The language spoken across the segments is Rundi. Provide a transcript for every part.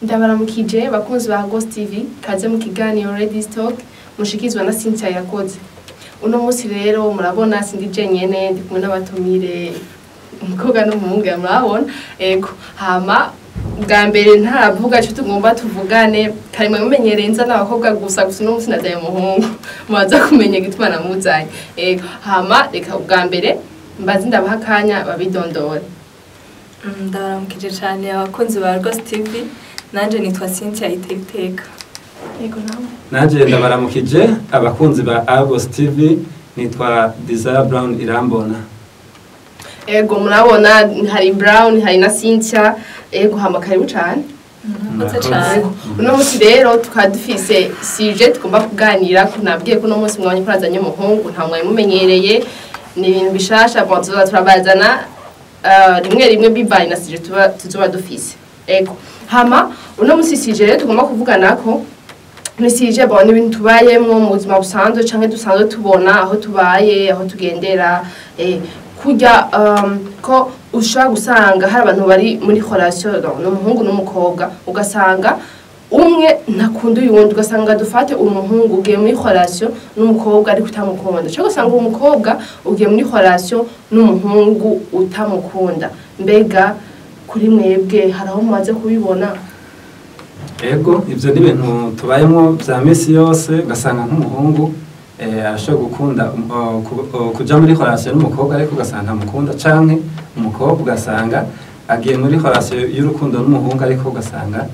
Ndabaramukije bakunzi ba Ghost TV kaze mu kiganiro Ready Stock mushikizwa na Cynthia Yakoze. Uno munsi rero murabona sindi jenyene ndi kumwe n'abatumire umukobwa n'umuhungu murabona ego hama bwa mbere ntaravuga cyo tugomba tuvugane karimwe mumenyereye nza n'abakobwa gusa no munsi nadaye umuhungu mubaza kumenya gituma namuzanye ego hama reka bwa mbere mbazi ndabahakanya babidondora. Ndabaramukije cyane abakunzi ba Ghost TV. Nanje nitwa Cynthia Iteka. Ego nawe. Nanje ndabaramukije abakunzi ba Ghost TV nitwa Desire Brown Irambona. Ego murabona hari Brown hari na Cynthia ego hamakaribu cyane. Uno munsi rero tukadufise sujet tugomba kuganira kunabwiye ko no munsi mwanya kurazanye umuhungu nta mwaye mumenyereye ni ibintu bishasha bonzo turabazana rimwe bibaye na sujet tuzoba dufise. Ego hama uno munsi sujet rero tugomba kuvugana ko ni sujet bon ibintu tubayemwo mu buzima busanzwe canke dusanzwe tubona aho tubaye aho tugendera kujya ko ushaka gusanga hari abantu bari muri relation n'umuhungu n'umukobwa ugasanga umwe ntakunda uyundi ugasanga dufate umuhungu ugiye muri relation n'umukobwa ari kutamukunda cyangwa usanga umukobwa ugiye muri relation n'umuhungu utamukunda mbega kuri mwebwe haraho mumaze kubibona? Ego ivyo ni ibintu tubayemo bya misi yose ugasanga nk'umuhungu arashobora gukunda kuja muri relation n'umukobwa ariko ugasanga ntamukunda canke umukobwa ugasanga agiye muri relation y'urukundo n'umuhungu ariko ugasanga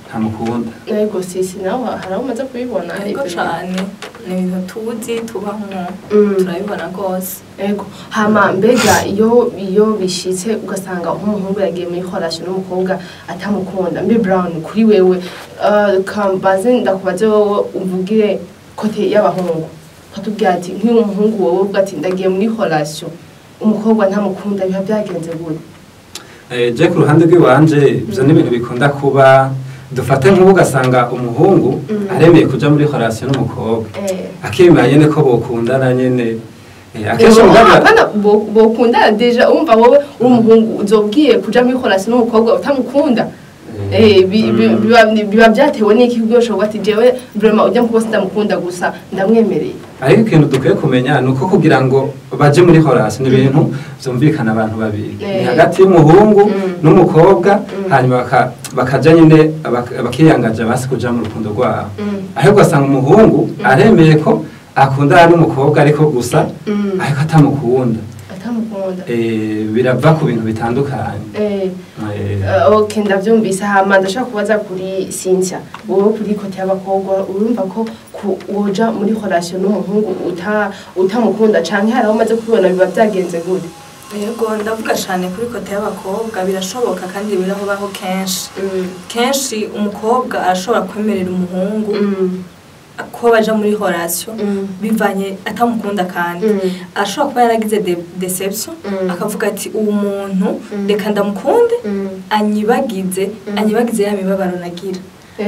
ntamukunda. Ego sisi nawe haraho umaze kubibona? Ego cyane ni ibintu tuzi tubaho turabibona rwose. Ego hama mbega iyo bishitse ugasanga umuhungu yagiye muri relation n'umukobwa atamukunda mbe Brown kuri wewe kambaze ndakubaze wowe uvugire kote y'abahungu katubwira ati nk'umuhungu wowe uvuga ati ndagiye muri relation umukobwa ntamukunda biba byagenze gute? Je ku ruhande rw'iwanje ivyo ni ibintu bikunda kuba dufate nk'ubu ugasanga umuhungu aremeye kuja muri relation n'umukobwa akemera nyene ko bokundana nyene akenshi bokundana deja umva wowe umuhungu uzobwiye kuja muri relation n'umukobwa utamukunda biba byatewe n'iki bwoshoboka ati jewe vraiment ujya mukobwa ndamukunda gusa ndamwemereye. Ariko ikintu dukwiye kumenya nuko kugira ngo baje muri relation n'ibintu vyumvikana abantu babiri ni hagati y'umuhungu n'umukobwa hanyuma bakaja nyine bakiyangaje basi kuja mu rukundo rwabo ahubwo asanga umuhungu aremeye ko akundana n'umukobwa ariko gusa ariko atamukunda birava ku bintu bitandukanye. Okay ndavyumvise hama ndashaka kubaza kuri Cynthia wowe kuri kote y'abakobwa urumva ko woja muri relation n'umuhungu utamukunda canke haraho umaze kubibona biba byagenze gute? Yego ndavuga cyane kuri kote y'abakobwa birashoboka kandi birahobaho kenshi umukobwa arashobora kwemerera umuhungu ko baja muri relation bivanye atamukunda kandi ashobora kuba yaragize deception akavuga ati uwo muntu reka ndamukunde anyibagize ya mibabaro nagira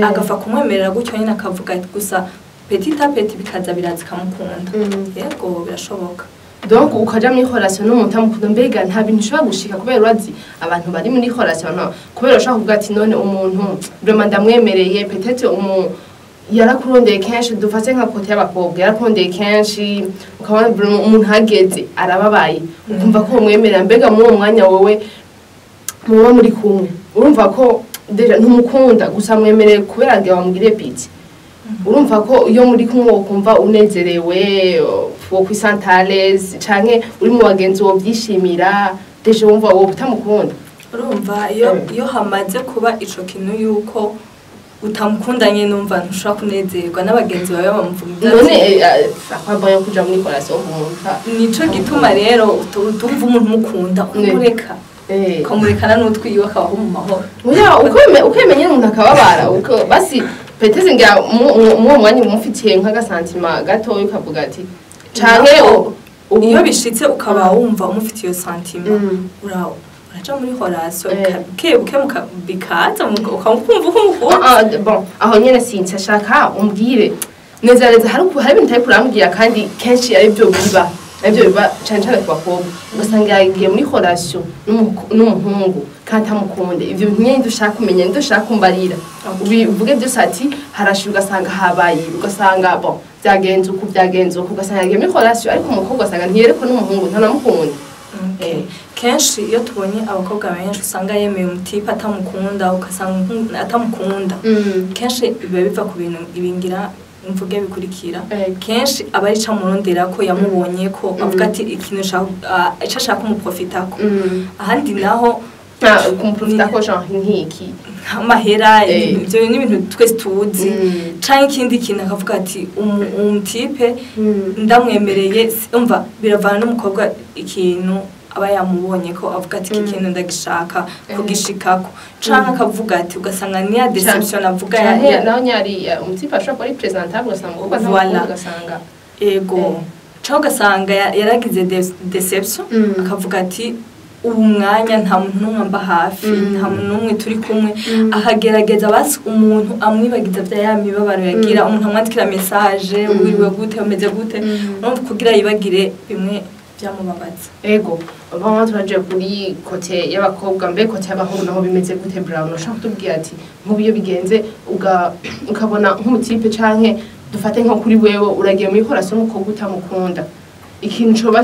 agafa kumwemerera gutyo nyine akavuga ati gusa petit à petit bikaza biraza kamukunda. Yego birashoboka. Donc ukaja muri relation n'umuntu utamukunda mbega nta bintu ushobora gushika kubera urazi abantu bari muri relation kubera ushaka kuvuga ati none umuntu vraiment ndamwemereye peut-être yarakurondeye kenshi dufate nka kote y'abakobwa yarakurondeye kenshi ukabona umuntu hageze arababaye ukumva ko umwemerera mbega muri uwo mwanya wowe muba muri kumwe urumva ko deja ntumukunda gusa mwemereye kubera ngo wamugire piti urumva ko iyo muri kumwe ukumva unezerewe wo kwisantales canke uri mu bagenzi wo byishimira deja wumva wo utamukunda. Urumva iyo hamaze kuba ico kintu yuko utamukundanye numva ntushaka kunezerwa n'abagenzi bawe bamuvuga none akwambaye kuja muri relation nico gituma rero utumva umuntu mukunda umureka kamurekana n'utwiwe akabaho mu mahoro. Oya ukwemenye umuntu akababara basi peteze ngira mu mwanya umufitiye nk'agasantima gato ukavuga ati canke iyo bishitse ukaba wumva umufitiye iyo santima uraho uraja muri relation buke bikaza ukumva ukumva bon aho nyene Cynthia shaka umbwire neza hari ibintu ari kurambwira kandi kenshi ari byo biba nabyo biba cyane cyane ku bakobwa ugasanga yagiye muri relation n'umuhungu kandi amukunde ivyo bintu nyine dushaka kumenya dushaka kumbarira ubivuge byose ati harashira ugasanga habaye ugasanga bon byagenze uko ugasanga yagiye muri relation ariko umukobwa ugasanga ntiyereko n'umuhungu ntanamukunda kenshi iyo tubonye abakobwa benshi usanga yemeye umutipe atamukunda ugasanga atamukunda kenshi biba biva ku bintu ibingira mvuge bikurikira kenshi abarica murondera ko yamubonye ko avuga ati ikintu ashaka kumuprofitako ahandi naho kumuprofitako genre nk'iki amahera ibyo ni ibintu twese tuzi canke ikindi kintu akavuga ati umutipe ndamwemereye umva biravana n'umukobwa ikintu aba yamubonye ko avuga ati ikintu ndagishaka kugishikako canke akavuga ati ugasanga ni ya deception avuga naho nyari umutipe ashobora kuba ari presentable ugasanga uko ugasanga ego canke ugasanga yaragize deception akavuga ati ubu mwanya nta muntu n'umwe mba hafi nta muntu n'umwe turi kumwe akagerageza basi umuntu amwibagiza bya ya mibabaro yagira umuntu amwandikira message wiriwe gute umeze gute no kugira yibagire bimwe byamubabaza ego bamwe turaje kuri kote y'abakobwa mbe kote y'abahungu naho bimeze gute Brown ushaka kutubwira ati nk'ubiyo bigenze ukabona nk'umutipe canke dufate nko kuri wewe uragiye muri relation n'umukobwa utamukunda ikintu coba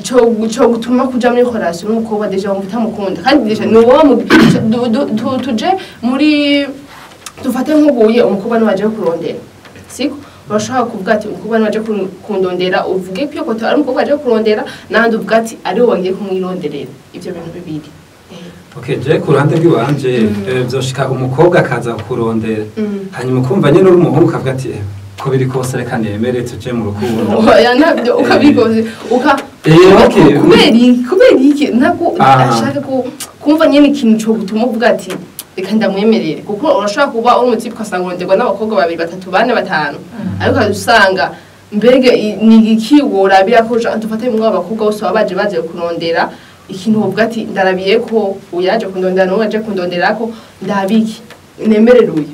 cyo gutuma kuja muri relation n'umukobwa deja utamukunda kandi deja no tuje muri dufate nk'uguye umukobwa n'abaje kurondera siko bashaka kuvuga ati umukobwa n'abaje kundondera uvuge ko kote ari umukobwa aje kurondera nandi uvuga ati ari wagiye kumwironderera ivyo bintu bibiri Okay, je kurande rwanje byoshika umukobwa akaza kurondera hanyuma kumva nyene uri umuhungu kavuga ati ko biri kose reka nemere tuje mu rukundo oya nabyo ukabikoze kubera iki nako ashaka kumva nyene ikintu cyo gutuma uvuga ati reka ndamwemerere kuko urashaka kuba uri umutipe ukasanga uronderwa n'abakobwa 2 3 4 5 ariko usanga mbega ni iki worabira ko dufate mu abakobwa bose baje kurondera ikintu uvuga ati ndarabiye ko uyaje kundondera no waje kundondera ko ndabiki nemereruye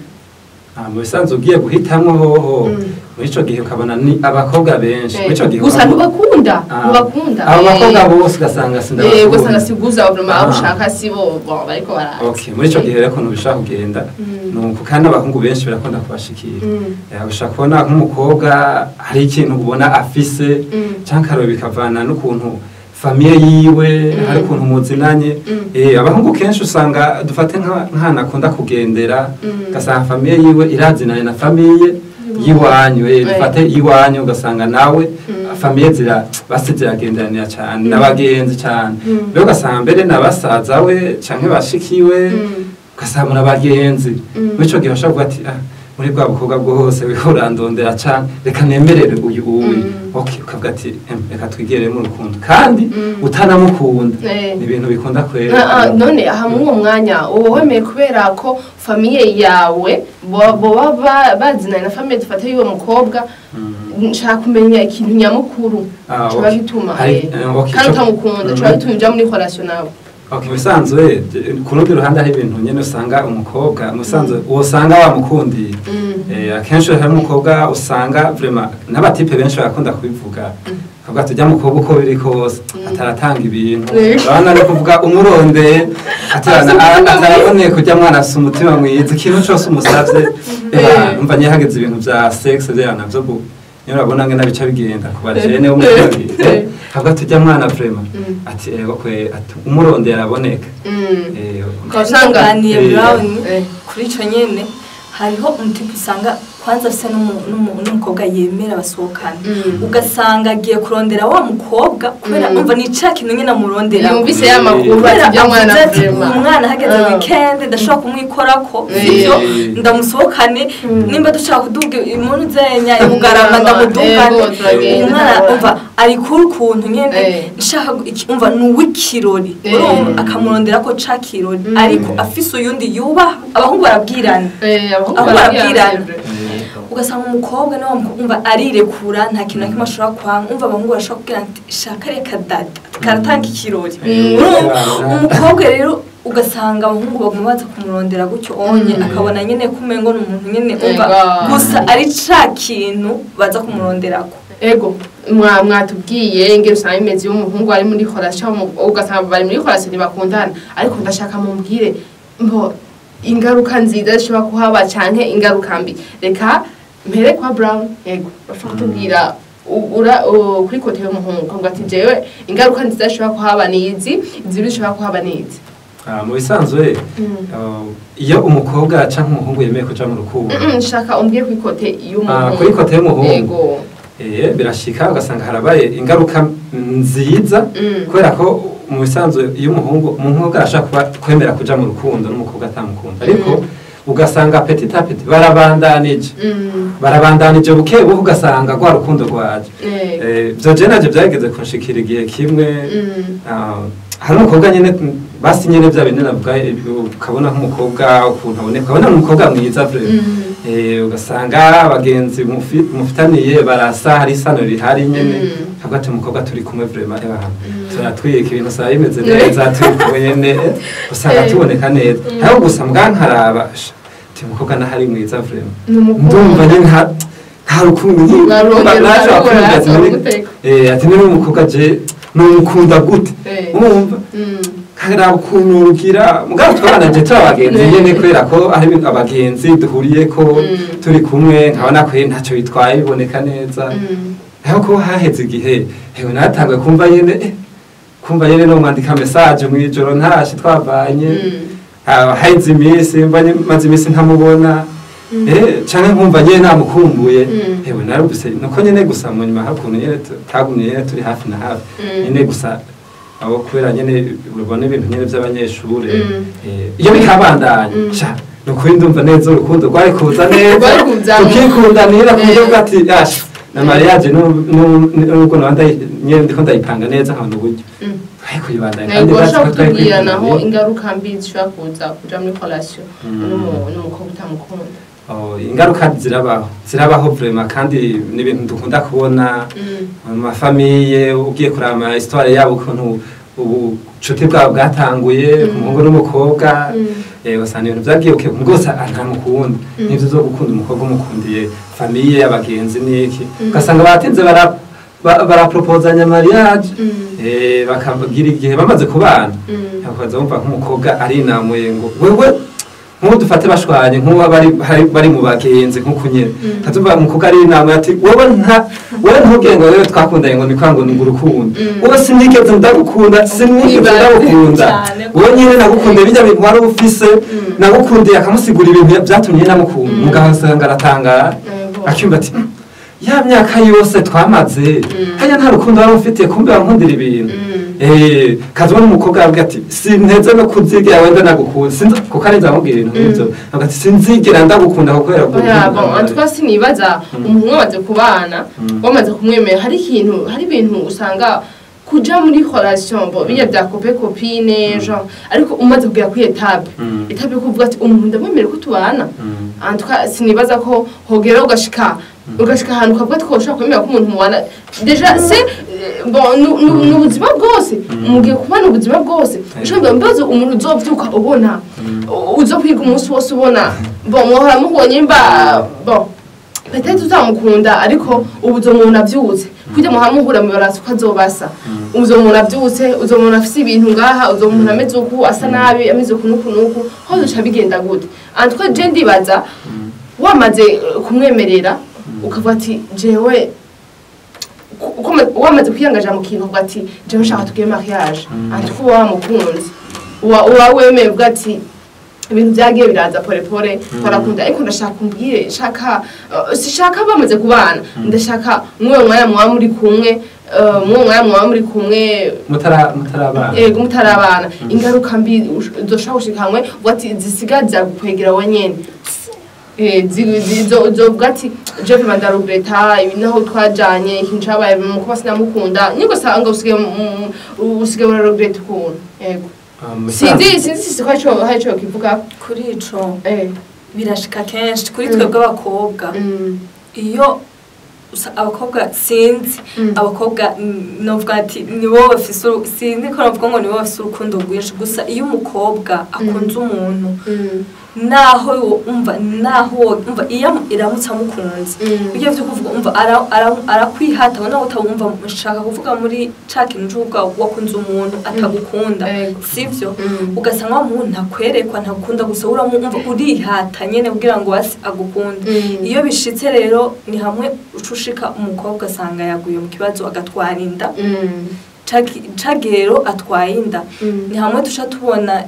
mu bisanzwe ugiye guhitamwo hoho muri ico gihe ukabona ni abakobwa benshi muri ico gihe gusa ntubakunda abo bakobwa bose ugasanga sindabakunda ugasanga siguza vraiment abo ushaka sibo bariko baraza okay muri ico gihe rero ko nubishaka kugenda nuko kandi abahungu benshi barakunda kubashikira ushaka kubona nk'umukobwa hari ikintu ubona afise cankaro bikavana n'ukuntu famille yiwe hari kuntu muzinanye abahungu kenshi usanga dufate nkana akunda kugendera gasanga famille yiwe irazinanye na famille yiwanyu dufate yiwanyu ugasanga nawe famille ziragenderanira cyane n'abagenzi cyane rero ugasanga mbere n'abasaza we canke bashikiwe ugasanga n'abagenzi muri ico gihe bashaka kuvuga ati muri bwa bukobwa bwose wihorandondera cyane reka nemerere uyu okay ukavuga ati reka twigere mu rukundo kandi utanamukunda ni ibintu bikunda kwera none aha mu mwanya wemeye kubera ko famille yawe boba bazinanye na famille dufate y'uwo mukobwa nshaka kumenya ikintu nyamukuru cyo bituma kandi utamukunda cyo bituma uja muri relation nawe Okay, bisanzwe kurundi ruhande hari ibintu nyene usanga umukobwa musanzwe usanga wamukundi akenshi hari umukobwa usanga vraiment n'abatipe benshi bakunda kubivuga kavuga tujya mukobwa uko biri kose ataratanga ibintu abana no kuvuga umuronde atarabone kujya mwana sumutima mwiza ikintu cyose umusavye umva nyahageze ibintu bya sex byana byo urabona ngena bica bigenda kubajene umukobwa kavuga tujya mwana vraiment ati kwe umuronde yaraboneka kasanganiye Brown kuri ico nyene hariho umutipe usanga kwanza afise n'umukobwa yemera basohokana ugasanga agiye kurondera wa mukobwa kubera umva ni ca kintu nyene amurondera yumvise ya makuru ati mwana vraiment umwana hageze weekend ndashaka kumwikorako sivyo ndamusohokane nimba dushaka kuduga imuntu zenya ibugarama ndamudugane umwana umva ari kuntu nyene nshaka umva nuwikirori akamurondera ko ca kirori ariko afise uyundi yuba abahungu barabwirana abahungu barabwirana ugasanga umukobwa nawe umva arirekura nta kintu na kimwe ashobora kwanga umva abahungu bashobora kubwira ati shaka reka dada karatanga ikirori umukobwa rero ugasanga abahungu baguma baza kumurondera gutyo onye akabona nyene kumengo n'umuntu nyene umva gusa ari ca kintu baza kumuronderako ego mwatubwiye ingero usanga imeze y'umuhungu ari muri relation ugasanga bari muri relation bakundana ariko ndashaka mumbwire mbo ingaruka nziza zishobora kuhaba canke ingaruka mbi reka mpere kwa Brown ego bashaka kutubwira kuri kote y'umuhungu ngo ati jewe ingaruka nziza zishobora kuhaba nizi zishobora kuhaba nizi mu bisanzwe iyo umukobwa canke umuhungu yemeye kuja mu rukundo nshaka umbwiye kuri kote y'umuhungu kuri kote y'umuhungu birashika ugasanga harabaye ingaruka nziza kubera ko mu bisanzwe iyo umuhungu arashaka kwemera kuja mu rukundo n'umukobwa atamukunda ariko ugasanga petit à petit barabandanije buke buke ugasanga rwa rukundo rwaje byo je navyo byageze kunshikira igihe kimwe hari umukobwa nyene basi nyene bya bintu navuga ukabona nk'umukobwa ukuntu aboneka ukabona umukobwa mwiza ugasanga abagenzi mufitaniye barasa hari isano rihari nyene hagati umukobwa turi kumwe vraiment turatwika ibintu saa bimeze neza turi kumwe nyene usanga tuboneka neza aho gusa mwankaraba umukobwa nahari mwiza vraiment ndumva nyene nta rukundo ati niba umukobwa je numukunda gute umva karaba ukuntu rugira mugabo twabanaje turabagenzi nyene kwera ko ari abagenzi duhuriye ko turi kumwe nkabona ko ntacyo bitwaye biboneka neza aho ko haheze igihe hewe natangwe kumva nyene no mwandika message mwijoro ntashi twavanye haheze iminsi maze iminsi ntamubona canke nkumva nyene namukumbuye hewe narubise nuko nyene gusa mu nyuma hakuntu nyene tagumye nyene turi hafi na hafi nyene gusa abo kubera nyene urubona ibintu nyene by'abanyeshure iyo bikabandanya nukuri ndumva neza urukundo rwari kuza neza tukikundanira ku buryo bwati na mariage n'ubwo nabanda nyene ndiko ndayipanga neza nkabona uburyo ariko yibandanya kandi bashaka kutubwira naho ingaruka mbi zishobora kuja muri relation n'umukobwa utamukunda ingaruka zirabaho vraiment kandi n'ibintu dukunda kubona mu mafamiye ugiye kurama histoire yabo ukuntu ubucuti bwabo bwatanguye umuhungu n'umukobwa usanga ibintu byagiye rwose ntamukunda n'ibyo zo gukunda umukobwa umukundiye famiye y'abagenzi n'iki ugasanga batinze barapropozanya mariage bakagira igihe bamaze kubana bakaza bumva nk'umukobwa arinamuye ngo wewe nk'ubu dufate bashwanye nk'ubu bari mu bagenzi nk'ukunyene kazumva umukobwa ari inama ati wowe ntugenge wewe twakundanye ngo nikwango ni urukundo wowe sinigeze ndagukunda wowe nyine nagukunde bijya bintu wari ufise nagukundiye akamusigura ibintu byatumye namukunda mugahasanga aratangara acyumva ati ya myaka yose twamaze hanya nta rukundo wari ufitiye kumbe wankundira ibintu kazubona umukobwa avuga ati sinteze no kuzigera wenda nagukunda sinzi kuko ari nzamubwira ibintu nk'ibyo avuga ati sinzigera ndagukunda kubera ko antwa sinibaza umuntu wamaze kubana wamaze kumwemera hari ibintu usanga kuja muri relation bo binya bya copine genre ariko umaze kugera kuri etape kuvuga ati umuntu ndamwemera ko tubana antwa sinibaza ko hogera ugashika ahantu ukavuga ati ko ushaka kwemera ko umuntu mubana deja c'est bon n'ubuzima bwose mugiye kubana ubuzima bwose ushobora mbazo umuntu uzovyuka ubona uzokwiga umunsi wose ubona bon muhora mubonye mba bon peut-être uzamukunda ariko ubuzo umuntu avyutse kujya muhamuhura mu barasi ko azobasa uzo umuntu avyutse uzo umuntu afise ibintu ngaha uzo umuntu ameze uku asa nabi ameze uku nuku hozo cabigenda gute antwa je ndibaza wamaze kumwemerera ukavuga ati jewe wamaze kwiyangaja mu kintu uvuga ati jewe nshaka tugire mariage antwa wamukunzi wemeye uvuga ati ibintu byagiye biraza pore barakunda ariko ndashaka kumbwire sishaka bamaze kubana ndashaka mwe mwanya muri kumwe mutarabana ingaruka mbi doshaka gushikamwe wati zisigaza gukwegera wenyene zovuga ati jewe mandarugreta ibinaho twajanye ikintu cabaye mu kuba sinamukunda niko sanga usige uraregreta ukuntu yego sinzi ko haco kivuga kuri ico birashika kenshi kuri twebwe abakobwa iyo abakobwa sinzi abakobwa novuga ati nibo bafise sinzi ko novuga ngo nibo bafise urukundo rwinshi gusa iyo umukobwa akunze umuntu naho umva iyo iramutse amukunze ibyo byo kuvuga umva arakwihata naho utabumva ushaka kuvuga muri ca kintu cy'ubwa wakunze umuntu atagukunda sivyo ugasanga wa muntu ntakwerekwa ntakunda gusa uramumva urihata nyene kugira ngo wasi agukunda iyo bishitse rero ni hamwe ucushika umukobwa asanga yaguye mu kibazo agatwara inda cagero atwaye inda ni hamwe tusha tubona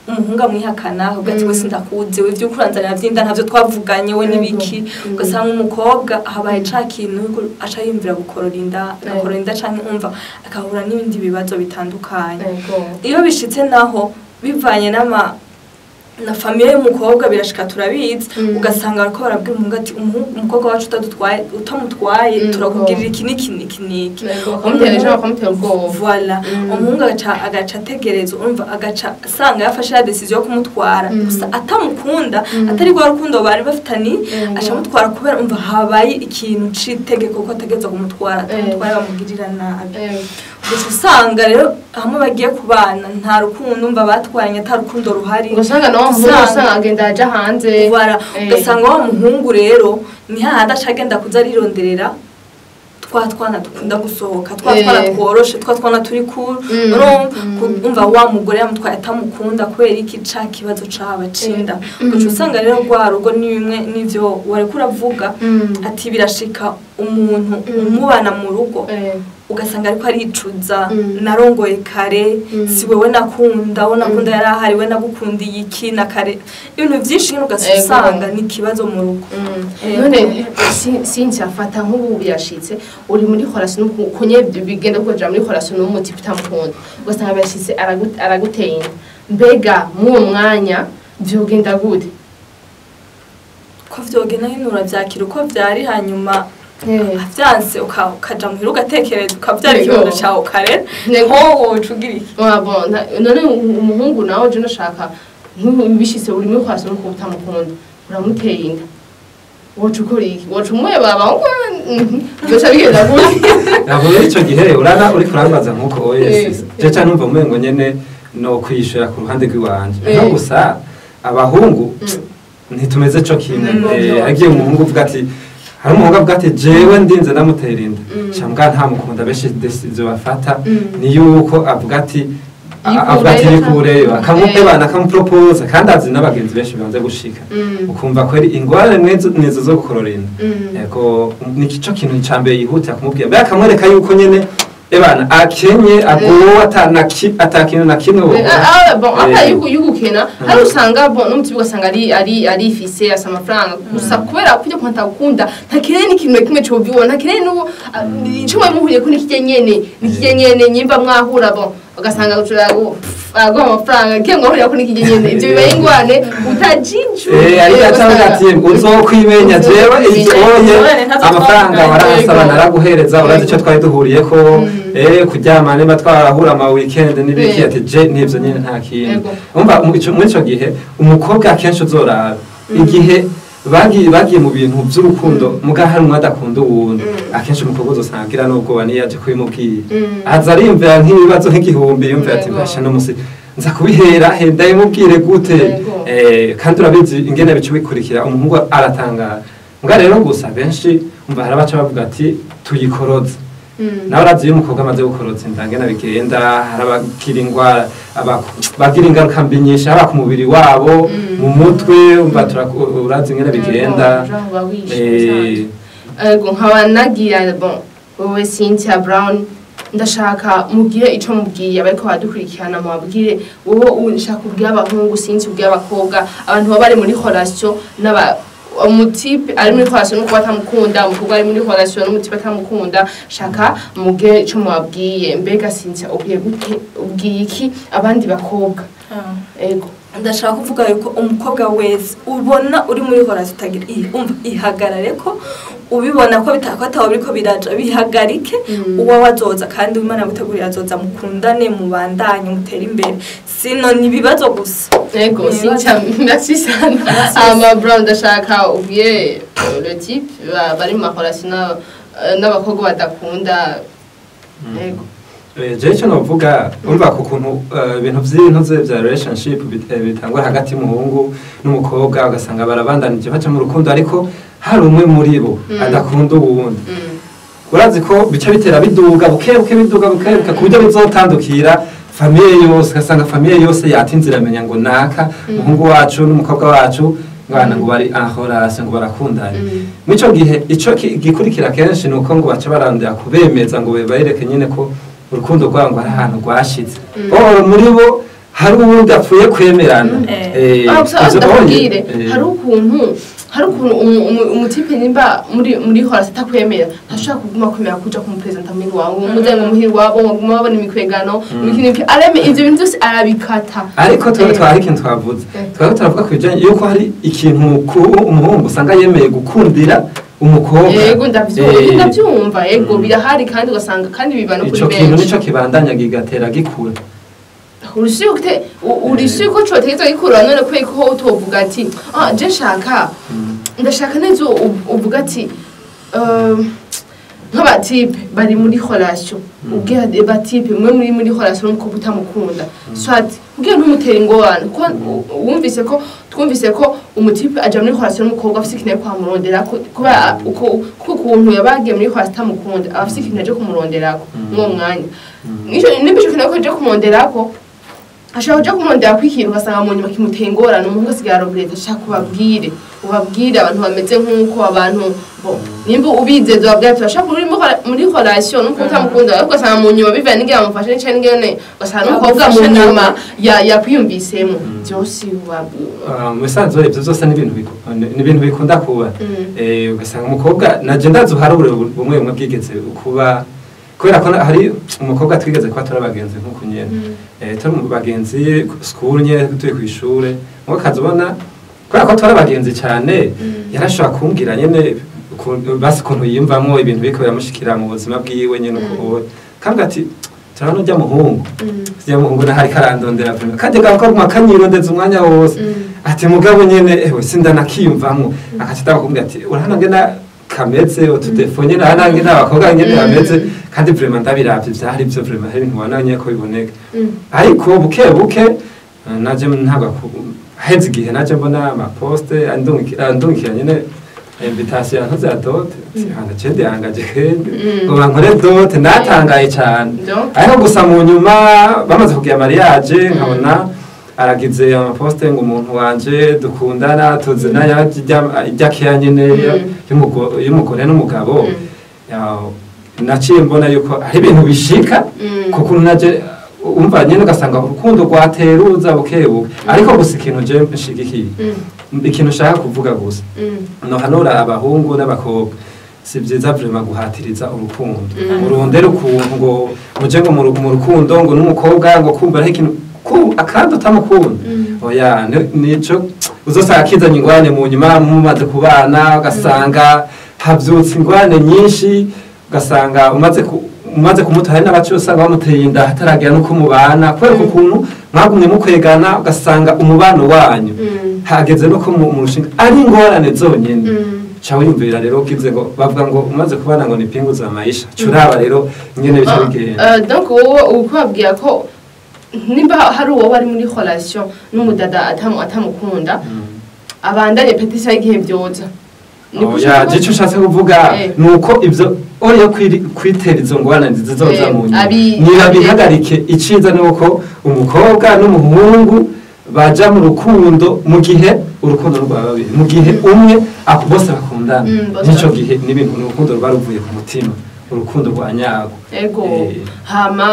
umuhunga mwihakana ugati wese ndakuze we byo kuranzana vyinda ntavyo twavuganye we nibiki ugasanga umukobwa habaye ca kintu aca yimvira gukorora inda canke umva akahura n'ibindi bibazo bitandukanye iyo bishitse naho bivanye na familie y'umukobwa birashika turabizi ugasanga bariko barabwira umuhungu ati umukobwa wacu utamutwaye turakugirira iki bakamutera ubwoba voilà umuhungu agaca ategereza umva agaca asanga yafashe ya decision yo kumutwara gusa atamukunda atari rwa rukundo bari bafitani aca mutwara kubera umva habaye ikintu citegeko ko ategeza kumutwara bamugirira nabi gusa usanga rero hamwe bagiye kubana nta rukundo umva batwanye ata rukundo ruhari ugasanga nawo muhungu usanga agenda aja hanze ugasanga wa muhungu rero ni hahandi aca agenda kuza arironderera twatwana dukunda gusohoka twatwana tworoshe twatwana turi cool umva wa mugore yamutwaye atamukunda kubera iki ca kibazo cabacinda gusa usanga rero rwa rugo ni bimwe nivyo wari kuravuga ati birashika umuntu umubana mu rugo ugasanga ariko aricuza narongoye kare si wewe nakunda yarahari we nagukundiye iki na kare ibintu byinshi ugasanga ni kibazo mu rugo none sincyafata nk'ubu yashitse uri muri relation kunye bigenda kuja muri relation n'umuti utamukunda ugasanga yashitse araguteye mbega mu mwanya byogenda gute ko vyogena hinura vyakira uko vyari hanyuma vyanse ukaja muhira ugatekereza ukavyara ikibondo cawe kare ho wocugira iki none umuhungu nawe je nashaka nk'ubishise uri muri relation n'uko utamukunda uramuteye inda wocukora iki wocumuye baba Gosha bigenda gute nabo ico gihe urana uri kurambaza nkuko oyesi je cyane numva umengo nyene no kwishura ku ruhande rw'iwanje no gusa abahungu ntitumeze cyo kimwe agiye umuhungu uvuga ati hari umuhungu avuga ati jewe ndinze namutera inda cyangwa nta mukunda beshi decision bafata ni yuko avuga ati yikureyo akamupebana akampropose kandi azi n'abagenzi benshi banze gushika ukumva ko ari ingwara nezo zo gukorora inda yego nikico kintu cyambere yihutira kumubwira mbere akamwereka yuko nyene ebana akenye agowo atakintu na kimwe bon ata yugukena ari usanga bon n'umuti ugasanga ari fise asa amafaranga gusa kubera kujya kwanta gukunda ntakire n'ikintu kimwe cyo bibona ntakire n'uwo icyo muhuriye kuri nikije nyene nyimba mwahura bon ugasanga ucurago ago amafaranga kengo huriye kuri nikije nyene ibyo bibaye ingwane utajinju ari cyangwa ati uzokwimenya jewe izoye amafaranga barasaba naraguhereza urazi icyo twari duhuriye ko kuryama niba twarahura ama weekend n'ibiki ati je nivyo nyine nta kintu umva muri ico gihe umukobwa akenshi uzoraba igihe bagiye mu bintu by'urukundo mugahari umwadakunda uwundi akenshi umukobwa uzosangira nubwo waniyaje kubimubwira aza arimvira nk'ibibazo nk'igihumbi yumva ati mbasha no musi nza kubihera henda yimubwire gute kandi urabizi ingene bicu bikurikira umuhungu aratangara muga rero gusa benshi umva harabaca bavuga ati tuyikoroze nawe urazi umukobwa amaze gukorotsa indange nabigenda harabakira ingwara bagira ingaruka mbi nyinshi haba ku mubiri wabo mu mutwe umva urazi ingene bigenda nkaba nagira bon wowe Cynthia Brown ndashaka mugire ico mubwiye abariko badukurikirana mubabwire wowe unshaka kubwira abahungu Cynthia ubwira abakobwa abantu baba bari muri relation n'aba umutipe ari muri relation no batamukunda umukobwa ari muri relation n'umutipe atamukunda shaka muge ico mubabwiye mbega Cynthia ubwiye gute ubwiye iki abandi bakobwa ego ndashaka kuvuga yuko umukobwa wese ubona uri muri horasi utagira umva ihagarare ko ubibona ko ataho biriko biraja bihagarike uwa wazoza kandi Imana gutegurira azoza mukundane mubandanye mutera imbere sino nibibazo gusa yego sincha merci sana ama Brown ndashaka ubwiye le type bari mu horasi n'abakobwa badakunda yego je cyo novuga umva ku kuntu ibintu vy'intuze vya relationship bitangwa hagati y'umuhungu n'umukobwa ugasanga barabandanije baca mu rukundo ariko hari umwe muri bo adakunda uwundi urazi ko bica bitera biduga bukebuke biduga bukebuka ku buryo bizotandukira famille yose ugasanga famille yose yatinzira amenya ngo naka umuhungu wacu n'umukobwa wacu ngana ngo bari ahorase ngo barakundana mico gihe ico gikurikira kenshi nuko ngo baca barandira kubemeza ngo bebereke nyine ko urukundo rwango ari ahantu rwashitse muri bo hari uwundi apfuye kwemerana hari ukuntu umutipe nimba muri horasi atakwemera ntashobora kuguma kwemera kuja kumupresenta muri wawe umuzanye mu muhiri wabo baguma babona imikwegano areme ivyo bintu byose arabikata ariko twari ikintu twavuze twari turavuga ku bijanye yuko hari ikintu umuhungu usanga yemeye gukundira umukobwa yego ndavyumva yego birahari kandi ugasanga kandi bibana kuri benshi ico kintu nico kibandanya gigatera gikura urishiko ko cotegeza gikura none ko utovuga ati je nshaka ndashaka neza uvuga ati nk'abatipe bari muri relation ubwira batipe mwe muri relation n'uko butamukunda swat ubwira ntumutera ingorane ko twumvise ko umutipe aja muri relation n'umukobwa afite ikintu kwa murondera kuba uko kuntu yabagiye muri relation tamukunda afite ikintu aje kumurondera mwo mwanya nico nimbico kintu ko je kumonderako ashaka kuja kumondera kwikintu ugasanga mu nyuma kimutengorana umuhungu asigara robreta ashaka ubabwire abantu bameze nk'uko abantu nimba ubizeze wabwira turashaka muri relation nuko utamukunda ugasanga mu nyuma bivanye n'ingira mufashe n'icyo n'ingene ugasanga n'umukobwa mu nyuma yakwiyumvisemo byose musanzwe ibyo byose n'ibintu bikunda kuba ugasanga umukobwa naje ndazi uharure bumwe bwigeze kuba kubera ko hari umukobwa twigeze kuba turabagenzi nk'uko nyene turi mu bagenzi school nye tuye ku ishure ngo kazobona kubera ko turabagenzi cyane yarashobora kumbwira nyene basi kuntu yimvamwo ibintu biko biramushikira mu buzima bwiwe nyene uko kandi ati turabona ujya muhungu na hari karandondera kandi gako makanyirondeza umwanya wose ati mugabo nyene ewe sindanakiyumvamwo akataka kumbwira ati urahana ngena kameze utudefonye nanange n'abakobwa nyene bameze kandi vraiment ndabiravye vyari byo vraiment hari ibintu wananye ko biboneka ariko buke naje ntabwo heze igihe naje mbona ama poste andungikira nyene invitation ntuza dote sihana cende yangaje ngo bankore dote natangaye cyane ariko gusa mu nyuma bamaze kugira mariage nkabona aragize amaposte ngo umuntu wanje dukundana tuzina yajya nyene y'umugore n'umugabo naciye mbona yuko ari ibintu bishika kuko naje umva nyene ugasanga urukundo rwateruza bukebuke ariko gusa ikintu je nshigikiye ikintu shaka kuvuga gusa no hanura abahungu n'abakobwa si byiza vraiment guhatiriza urukundo murondera ukuntu ngo muje ngo mu rukundo ngo n'umukobwa ngo kumva ari ikintu akandi utamukunda oya nico uzosanga kizanye ingwane mu nyuma mumaze kubana ugasanga havyutse ingwane nyinshi ugasanga umaze kumutahana n'abacu usanga bamuteye inda hataragira no kumubana kubera ukuntu mwagumye mukwegana ugasanga umubano wanyu hageze no ko mu rushinga ari ingorane zonyene chawe yumvira rero kize ngo bavuga ngo umaze kubana ngo ni pingu za maisha curaba rero nyene bica bigenda donc wowe ukwabwiye ko nimba hari uwo bari muri relation n'umudada atamukunda abandanye petisa igihe byoza ya gico shatse kuvuga nuko ivyo oya kwitera izo ngwana zizoza mu nyuma niba bihagarike iciza nuko umukobwa n'umuhungu baja mu rukundo mu gihe urukundo rw'ababiri mu gihe umwe bose bakundana nico gihe n'ibintu n'urukundo rwaruvuye ku mutima urukundo rwa nyago ego hama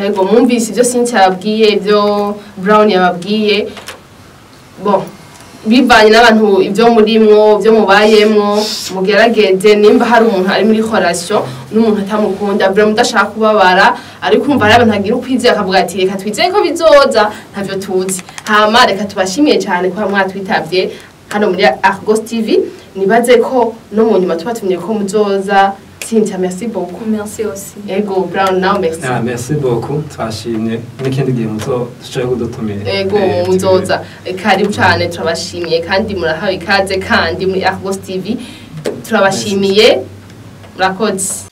ego mwumvise ibyo Cynthia yababwiye ibyo Brown yababwiye bon bivanye n'abantu ibyo murimwo byo mubayemwo mugerageze nimba hari umuntu ari muri relation n'umuntu atamukunda bro mudashaka kubabara ariko umva ari abantu agira ukwizera akavuga ati reka twizeye ko bizoza ntavyo tuzi hama reka tubashimiye cyane ko mwatwitabye hano muri Argos TV nibaze ko no mu nyuma tubatumye ko muzoza Cynthia, merci beaucoup. Merci aussi. Ego, Brown, now merci. Ah, merci beaucoup. Twashimye. N'ikindi gihe dushobora kudutumira. Ego, muzoza. Karibu cyane turabashimiye kandi murahawe ikaze kandi muri Argos TV turabashimiye. Murakoze.